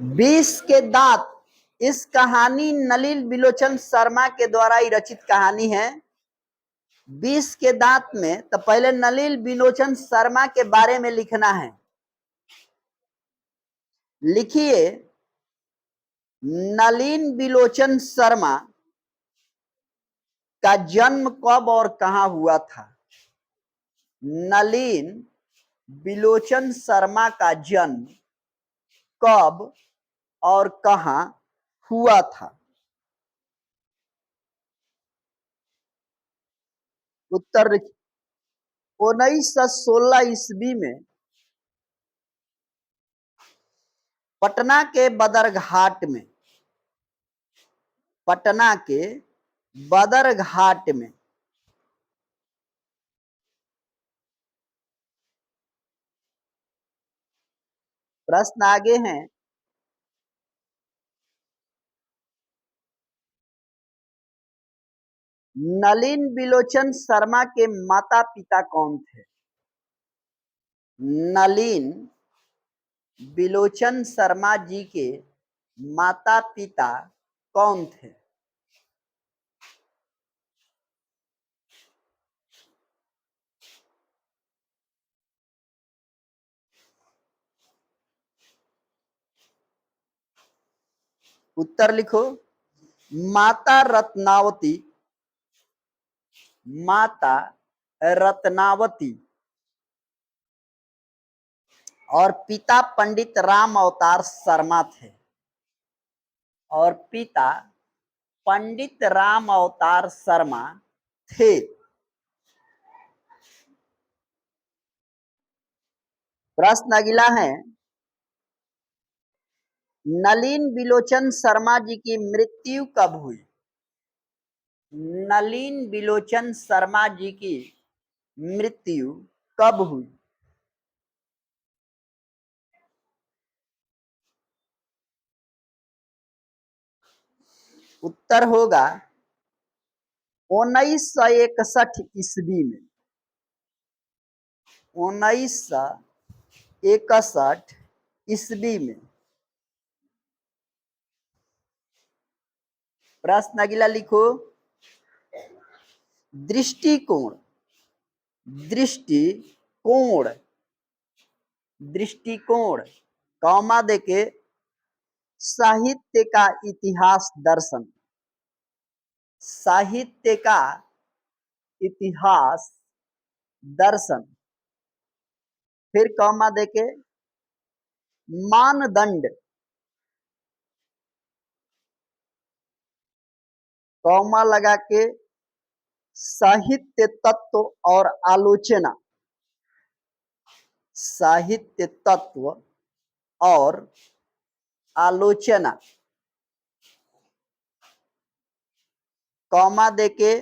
बीस के दांत, इस कहानी नलिन बिलोचन शर्मा के द्वारा ही रचित कहानी है। बीस के दांत में तो पहले नलिन बिलोचन शर्मा के बारे में लिखना है। लिखिए, नलिन बिलोचन शर्मा का जन्म कब और कहां हुआ था। नलिन बिलोचन शर्मा का जन्म कब और कहां हुआ था। उत्तर 1916 ईस्वी में पटना के बदरघाट में, पटना के बदरघाट में प्रश्न आगे हैं। नलिन बिलोचन शर्मा के माता पिता कौन थे। नलिन बिलोचन शर्मा जी के माता पिता कौन थे। उत्तर लिखो। माता रत्नावती, माता रत्नावती और पिता पंडित राम अवतार शर्मा थे। और पिता पंडित राम अवतार शर्मा थे। प्रश्न अगला है, नलिन बिलोचन शर्मा जी की मृत्यु कब हुई। नलिन बिलोचन शर्मा जी की मृत्यु कब हुई। उत्तर होगा 1961 ईस्वी में। 1961 ईस्वी में। प्रश्न अगला लिखो। दृष्टिकोण, दृष्टिकोण, दृष्टिकोण कौमा देके साहित्य का इतिहास दर्शन, साहित्य का इतिहास दर्शन। फिर कौमा देके मानदंड, कौमा लगा के साहित्य तत्व और आलोचना, साहित्य तत्व और आलोचना। कौमा देके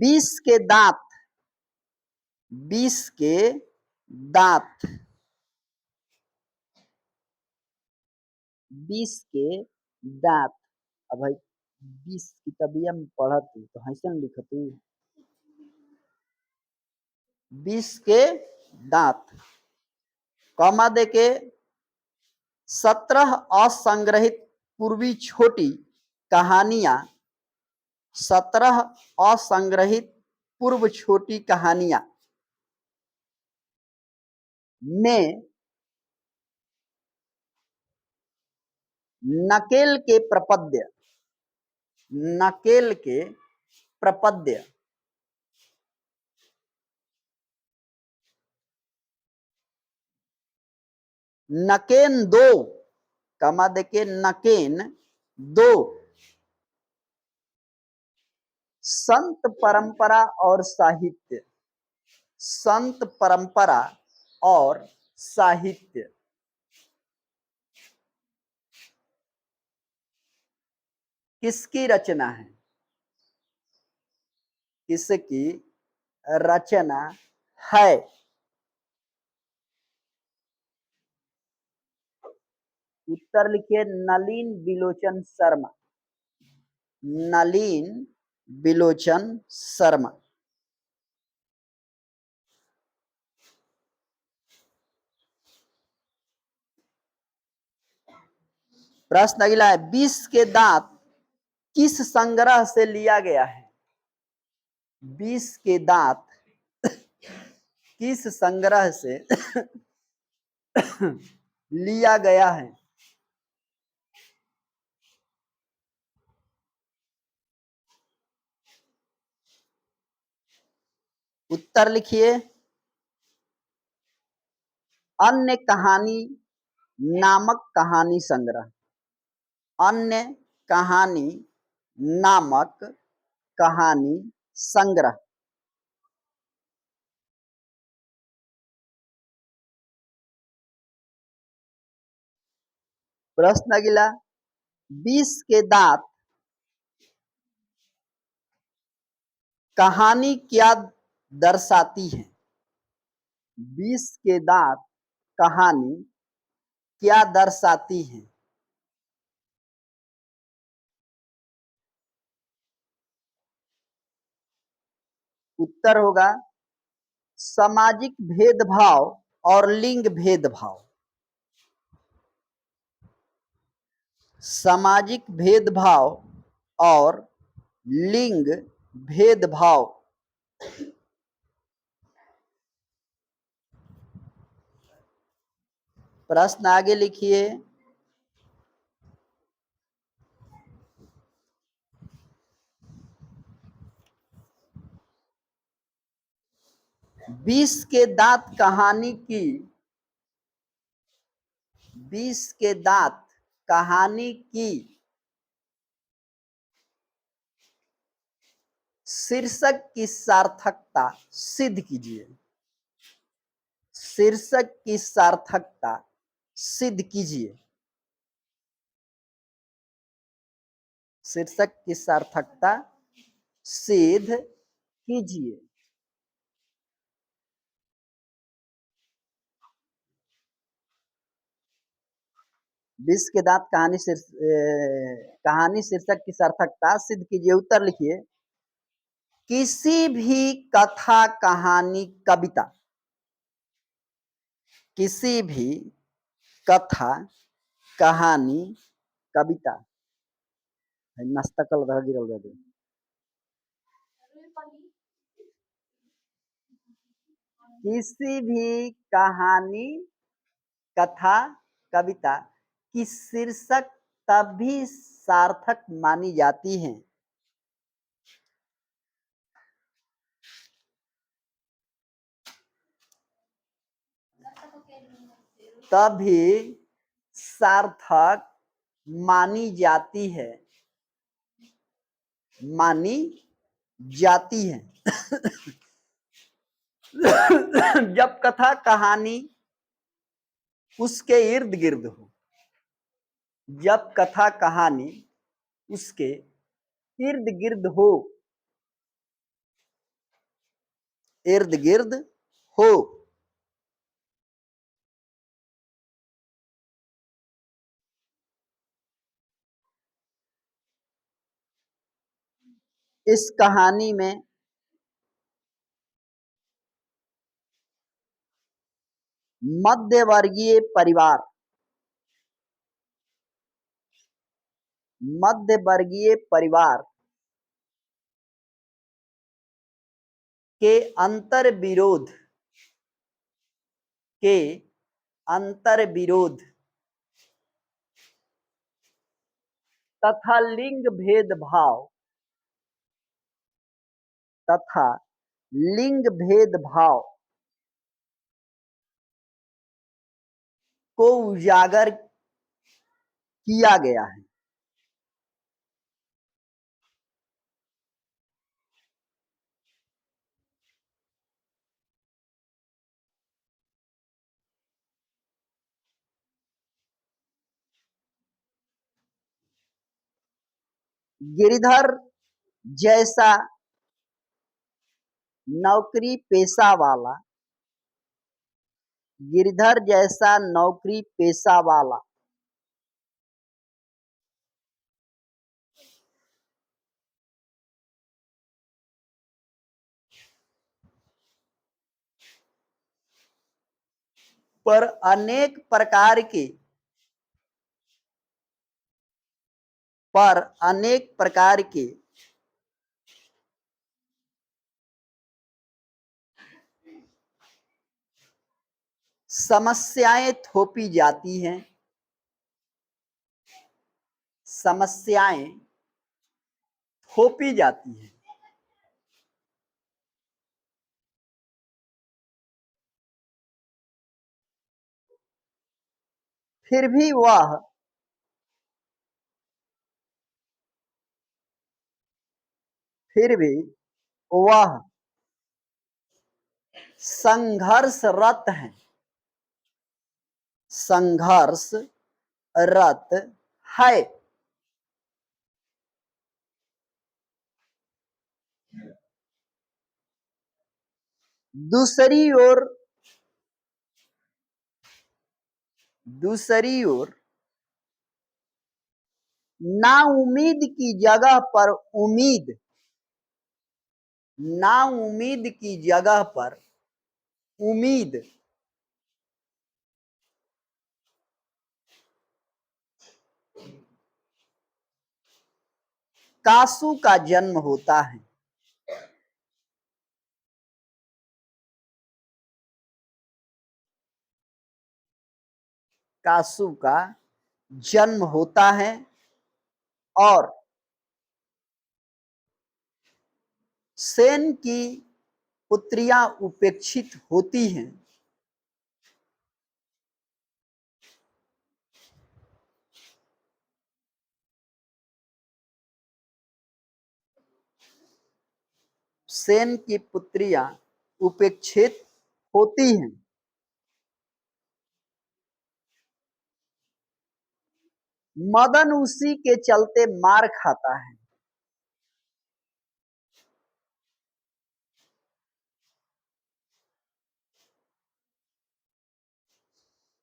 20 के दांत, 20 के दांत, 20 के दांत। अब भाई 20 की तबिया में पढ़त तो हैसन लिखत 20 के दांत। कौमा देके 17 असंग्रहित पूर्वी छोटी कहानियां, 17 असंग्रहित पूर्व छोटी कहानियां में नकेल के प्रपद्य, नकेल के प्रपद्य, नकेन दो, कमा देके नकेन दो, संत परंपरा और साहित्य, संत परंपरा और साहित्य। किसकी रचना है, किसकी रचना है। उत्तर लिखिए नलिन बिलोचन शर्मा, नलिन बिलोचन शर्मा। प्रश्न अगला है, विष के दांत किस संग्रह से लिया गया है? विष के दांत किस संग्रह से लिया गया है? उत्तर लिखिए। अन्य कहानी नामक कहानी संग्रह। अन्य कहानी नामक कहानी संग्रह। प्रश्न अगला, विष के दांत कहानी क्या दर्शाती है? विष के दांत कहानी क्या दर्शाती है? उत्तर होगा सामाजिक भेदभाव और लिंग भेदभाव। सामाजिक भेदभाव और लिंग भेदभाव। प्रश्न आगे लिखिए। विष के दांत कहानी की, विष के दांत कहानी की शीर्षक की सार्थकता सिद्ध कीजिए। शीर्षक की सार्थकता सिद्ध कीजिए। शीर्षक की सार्थकता सिद्ध कीजिए। विष के दांत कहानी शीर्षक की सार्थकता सिद्ध कीजिए। उत्तर लिखिए। किसी भी कथा कहानी कविता, किसी भी कथा कहानी कविता नस्तकल रह गिरल रह दे। किसी भी कहानी कथा कविता की शीर्षक तभी सार्थक मानी जाती है तभी सार्थक मानी जाती है, मानी जाती है जब कथा कहानी उसके इर्द गिर्द हो। जब कथा कहानी उसके इर्द गिर्द हो, इर्द गिर्द हो। इस कहानी में मध्यवर्गीय परिवार, मध्यवर्गीय परिवार के अंतर विरोध, के अंतर विरोध तथा लिंग भेदभाव, तथा लिंग भेदभाव को उजागर किया गया है। गिरधर जैसा नौकरी पेशा वाला, गिरधर जैसा नौकरी पेशा वाला पर अनेक प्रकार के पर अनेक प्रकार के समस्याएं थोपी जाती हैं, समस्याएं थोपी जाती हैं। फिर भी वह फिर भी वह संघर्षरत हैं, संघर्षरत है। दूसरी ओर दूसरी ओर नाउम्मीद की जगह पर उम्मीद, नाउम्मीद की जगह पर उम्मीद कासू का जन्म होता है। कासू का जन्म होता है और सेन की पुत्रियां उपेक्षित होती हैं। सेन की पुत्रियां उपेक्षित होती हैं। मदन उसी के चलते मार खाता है।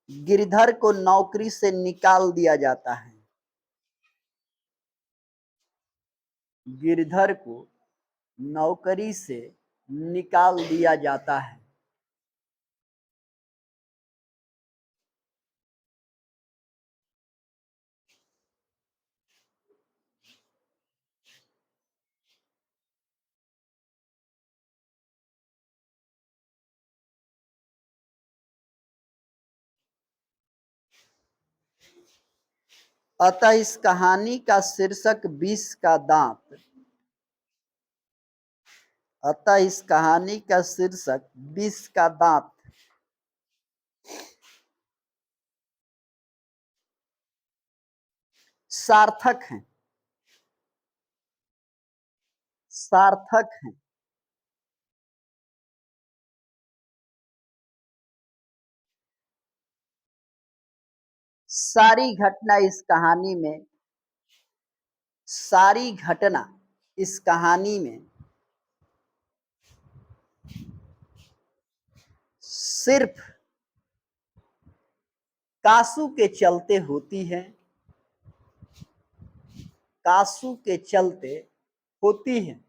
गिरधर को नौकरी से निकाल दिया जाता है। गिरधर को नौकरी से निकाल दिया जाता है। अतः इस कहानी का शीर्षक विष का दांत। अतः इस कहानी का शीर्षक विष का दांत सार्थक है, सार्थक है। सारी घटना इस कहानी में सारी घटना इस कहानी में सिर्फ कासू के चलते होती है, कासू के चलते होती है,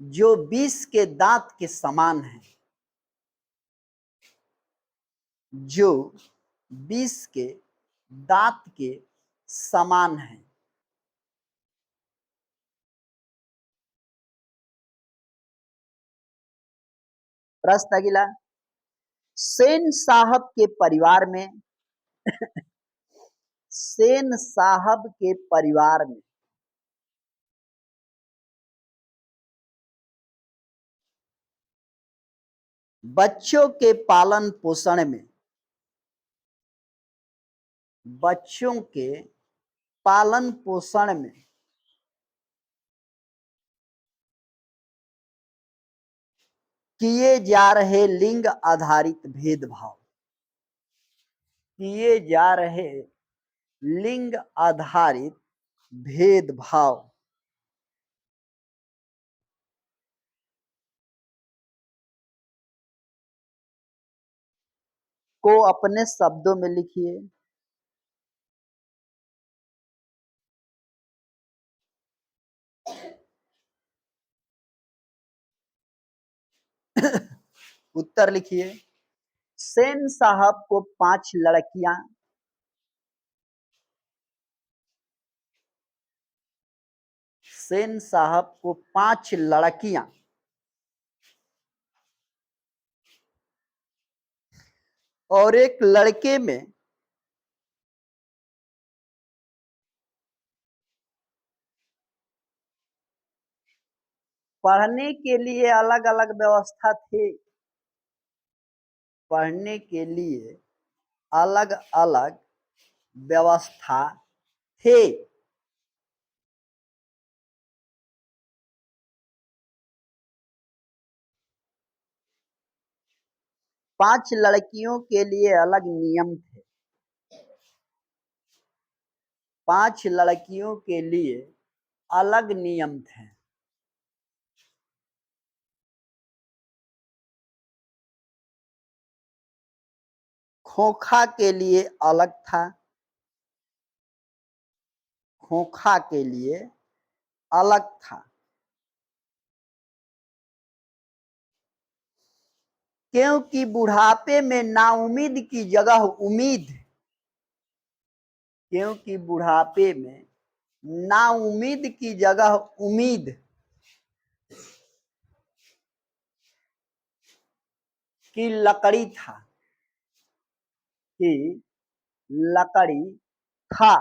जो विष के दांत के समान है, जो विष के दांत के समान है। प्रश्न अगला, सेन साहब के परिवार में सेन साहब के परिवार में बच्चों के पालन पोषण में बच्चों के पालन पोषण में किए जा रहे लिंग आधारित भेदभाव, किए जा रहे लिंग आधारित भेदभाव को अपने शब्दों में लिखिए। उत्तर लिखिए। सेन साहब को 5 लड़कियां सेन साहब को 5 लड़कियां और एक लड़के में पढ़ने के लिए अलग अलग व्यवस्था थे। पढ़ने के लिए अलग अलग व्यवस्था थे। 5 लड़कियों के लिए अलग नियम थे। 5 लड़कियों के लिए अलग नियम थे। खोखा के लिए अलग था। खोखा के लिए अलग था। क्योंकि बुढ़ापे में नाउम्मीद की जगह उम्मीद, क्योंकि बुढ़ापे में नाउम्मीद की जगह उम्मीद की लकड़ी था, कि लकड़ी था।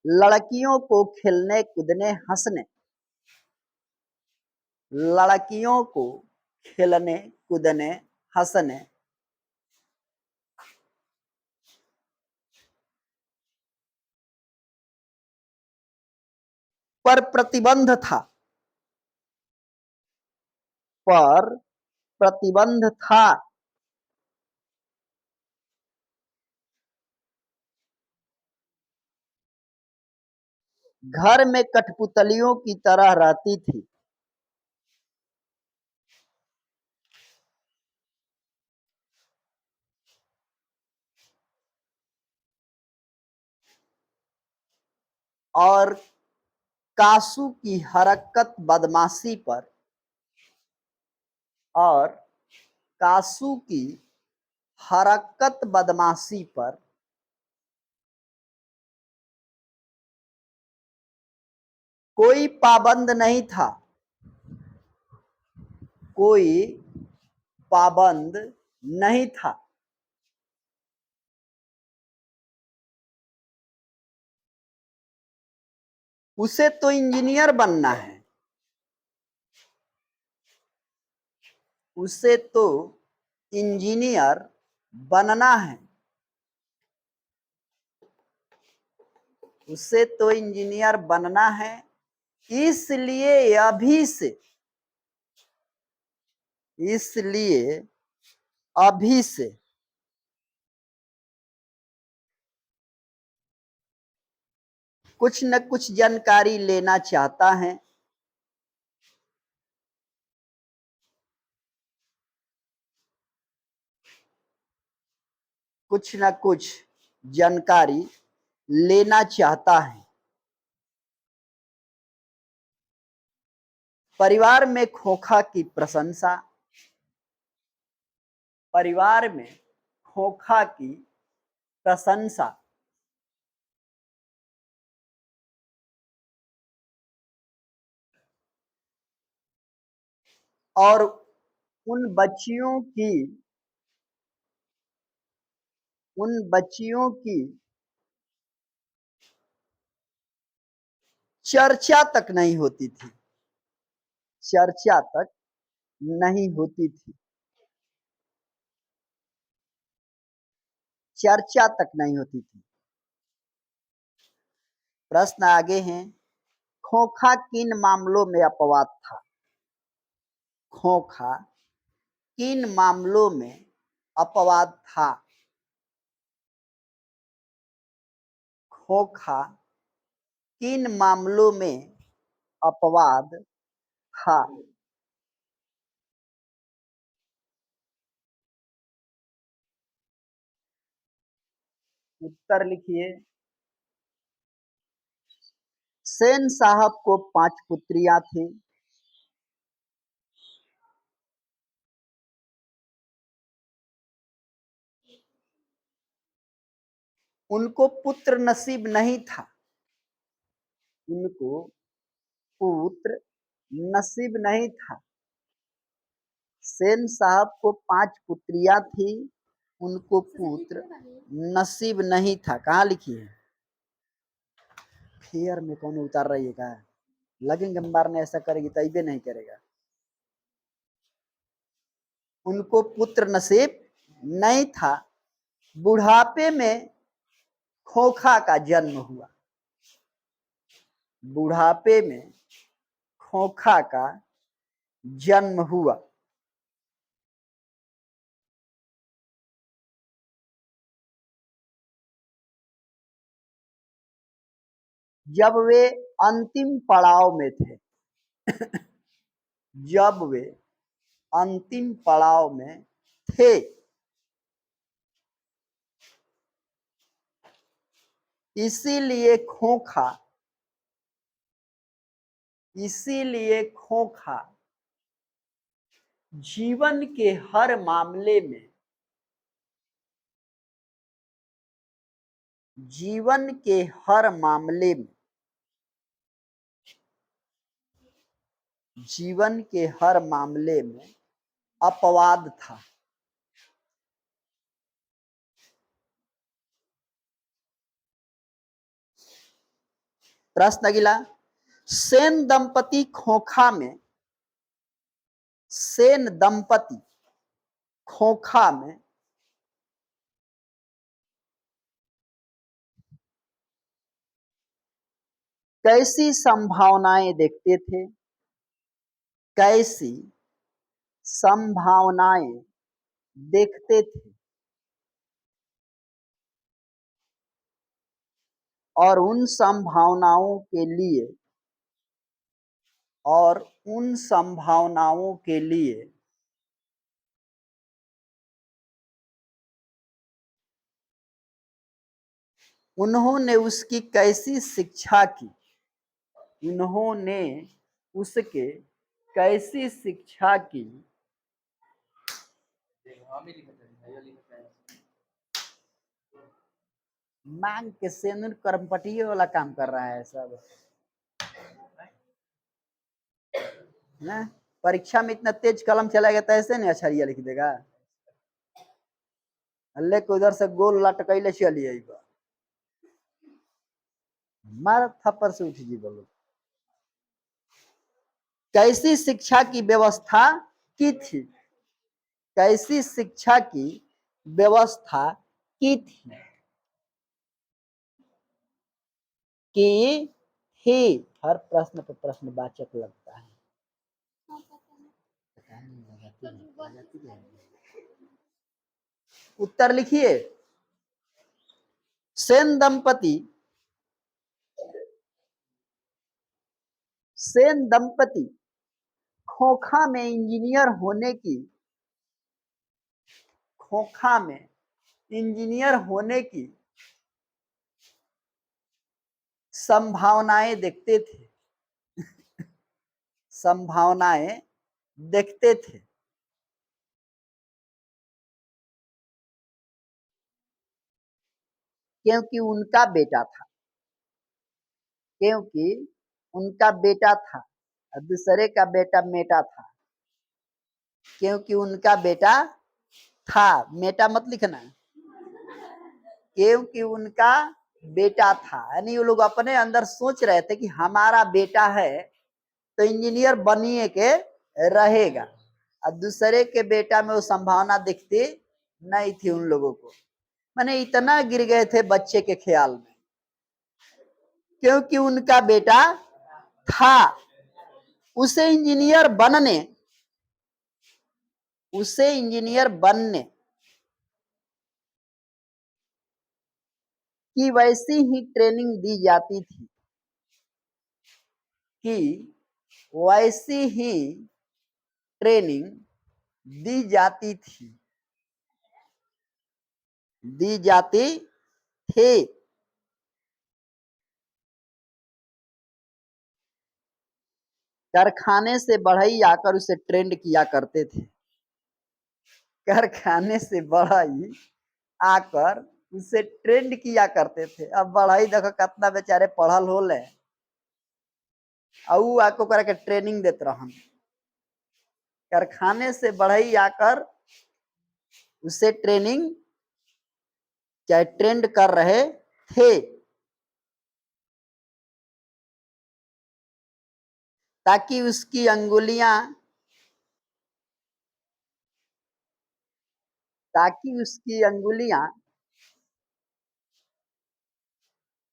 लड़कियों को खेलने कूदने हंसने, लड़कियों को खेलने कूदने हंसने पर प्रतिबंध था। पर प्रतिबंध था। घर में कठपुतलियों की तरह रहती थी। और कासू की हरकत बदमाशी पर, और कासू की हरकत बदमाशी पर कोई पाबंद नहीं था। कोई पाबंद नहीं था। उसे तो इंजीनियर बनना है। उसे तो इंजीनियर बनना है। उसे तो इंजीनियर बनना है। इसलिए अभी से, इसलिए अभी से कुछ न कुछ जानकारी लेना चाहता है। कुछ न कुछ जानकारी लेना चाहता है। परिवार में खोखा की प्रशंसा, परिवार में खोखा की प्रशंसा और उन बच्चियों की, उन बच्चियों की चर्चा तक नहीं होती थी। चर्चा तक नहीं होती थी। चर्चा तक नहीं होती थी। प्रश्न आगे हैं। खोखा किन मामलों में अपवाद था? खोखा किन मामलों में अपवाद था? खोखा किन मामलों में अपवाद था? उत्तर लिखिए। सेन साहब को 5 पुत्रियां थी। उनको पुत्र नसीब नहीं था, उनको पुत्र नसीब नहीं था। सेन साहब को 5 पुत्रियां थी, उनको पुत्र नसीब नहीं था। कहाँ लिखी है? फेयर में कौन उतार रही है? कहा लगेंगे मारने, ऐसा करेगी तैबे नहीं करेगा। उनको पुत्र नसीब नहीं था। बुढ़ापे में खोखा का जन्म हुआ, बुढ़ापे में खोखा का जन्म हुआ। जब वे अंतिम पड़ाव में थे, जब वे अंतिम पड़ाव में थे, इसीलिए खोखा, इसीलिए खोखा जीवन के हर मामले में, जीवन के हर मामले में, जीवन के हर मामले में अपवाद था। प्रश्न अगला, सेन दंपति खोखा में, सेन दंपति खोखा में कैसी संभावनाएं देखते थे? कैसी संभावनाएं देखते थे? और उन संभावनाओं के लिए, और उन संभावनाओं के लिए उन्होंने उसकी कैसी शिक्षा की? उन्होंने उसके कैसी शिक्षा की? मांग के सेनुर कर्मपटिये वाला काम कर रहा है सब ना। परीक्षा में इतना तेज कलम चलाएगा तो ऐसे नहीं अछरिया लिख देगा। अल्ले को उधर से गोल लटकैले चलिए, मार थप्पड़ से उठ जी। बोलो कैसी शिक्षा की व्यवस्था की थी? कैसी शिक्षा की व्यवस्था की थी? की थी। हर प्रश्न पर प्रश्नवाचक लगता है। उत्तर लिखिए। सेन दंपति, सेन दंपति खोखा में इंजीनियर होने की, खोखा में इंजीनियर होने की संभावनाएं देखते थे, संभावनाएं देखते थे। क्योंकि उनका बेटा था, क्योंकि उनका बेटा था, और दूसरे का बेटा मेटा था। क्योंकि उनका बेटा था, मेटा मत लिखना, क्योंकि उनका बेटा था। यानी वो लोग अपने अंदर सोच रहे थे कि हमारा बेटा है तो इंजीनियर बनिए के रहेगा, और दूसरे के बेटा में वो संभावना दिखती नहीं थी उन लोगों को। माने इतना गिर गए थे बच्चे के ख्याल में, क्योंकि उनका बेटा था। उसे इंजीनियर बनने, उसे इंजीनियर बनने की वैसी ही ट्रेनिंग दी जाती थी, कि वैसी ही ट्रेनिंग दी जाती थी, दी जाती थी। कारखाने से बढ़ई आकर उसे ट्रेंड किया करते थे, कारखाने से बढ़ई आकर उससे ट्रेंड किया करते थे। अब बढ़ाई देखो कितना बेचारे पढ़ल होले और आको करे के ट्रेनिंग देते रहन। कारखाने से बढ़ई आकर उससे ट्रेनिंग चाहे ट्रेंड कर रहे थे, ताकि उसकी अंगुलियां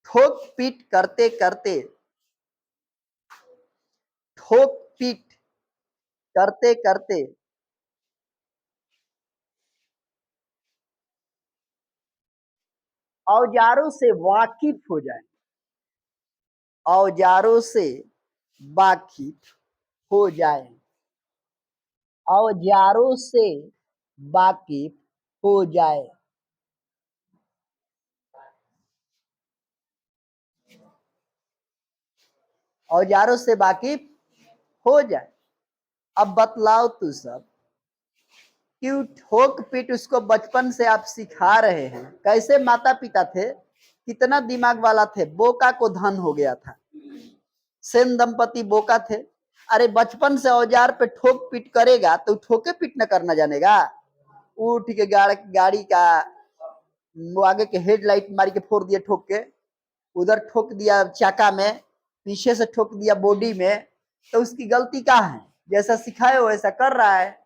ठोक पीट करते करते ठोक पीट करते करते औजारों से वाकिफ हो जाए, औजारों से वाकिफ हो जाए, औजारों से वाकिफ हो जाए। औजारों से वाकिफ हो जाए। अब बतलाओ तू सब कि ठोक पीट उसको बचपन से आप सिखा रहे हैं। कैसे माता पिता थे, कितना दिमाग वाला थे, बोका को धन हो गया था। सेन दंपति बोका थे। अरे बचपन से औजार पे ठोक पीट करेगा तो ठोके पीट न करना जानेगा। उठ के गाड़ी का वो आगे के हेडलाइट मार के फोड़ दिया ठोक के, उधर ठोक दिया चाका में, पीछे से ठोक दिया बॉडी में, तो उसकी गलती क्या है? जैसा सिखाए वैसा कर रहा है।